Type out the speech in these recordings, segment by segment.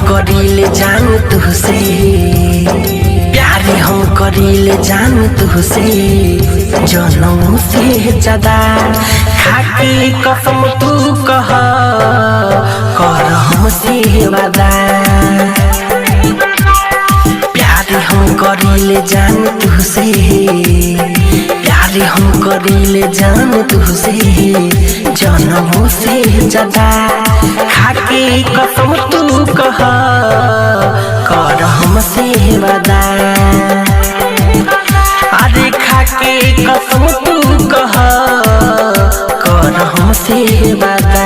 करीले जान तुझसे प्यारे हम करीले जान तुझसे जनों से ज्यादा खाके कसम तू कह कर हमसे वादा प्यारे हम करीले जान तुझसे प्यारे हम करीले जान तुझसे जनों से ज्यादा खाके कसम तू कह कर हमसे वादा अरे खाके कसम तू कह कर हमसे वादा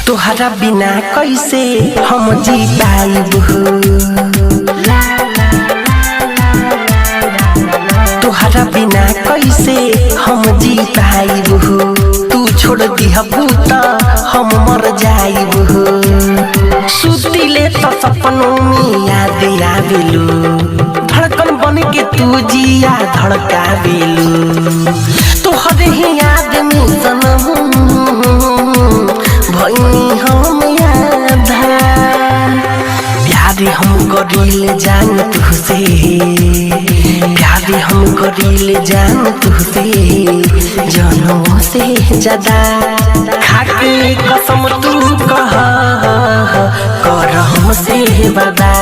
तोहरा बिना कैसे हम जी पाइब तोहरा बिना कैसे हम जी पाइब तू छोड़ दिहबू त हम मर जाइब सुतिले त सपनों में याद आवेलू धड़कन बन के तू जिया धड़कावेलू तोहरे ही याद में सनम भइनी हम यादा प्यारे हम करीले जान तुझसे प्यारे हम करीले जान तुझसे जनों से ज्यादा खाके कसम तू कह कर हमसे वादा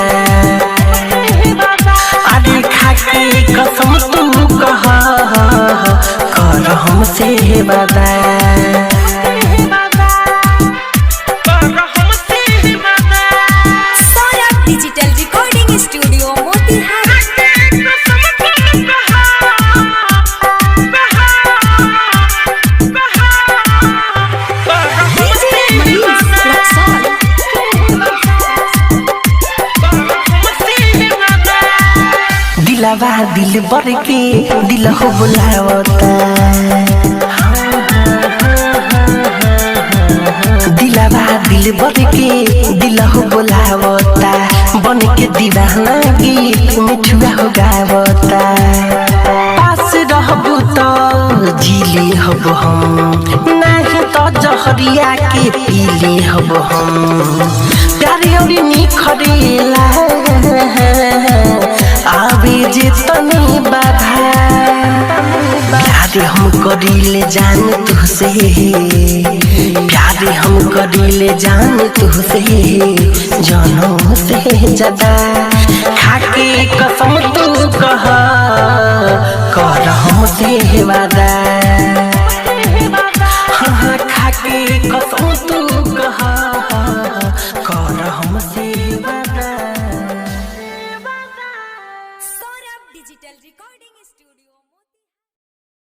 अरे खाके कसम तू कह कर हमसे वादा दिलवा दिल बर के दिल हो बुलावता दिलवा दिल बर के दिल हो बुलावता बन के दीवाना गीत मिठुआ हो गावता पास रहबू तो जीले हब हम नहीं तो जहरिया के पीले हब हम प्यारे और निखरेला आवे जे तनी बाधा प्यारे हम करीले जान तुझसे प्यारे हम करीले जान तुझसे जनों से ज्यादा खाके कसम तू कह कर हमसे वादा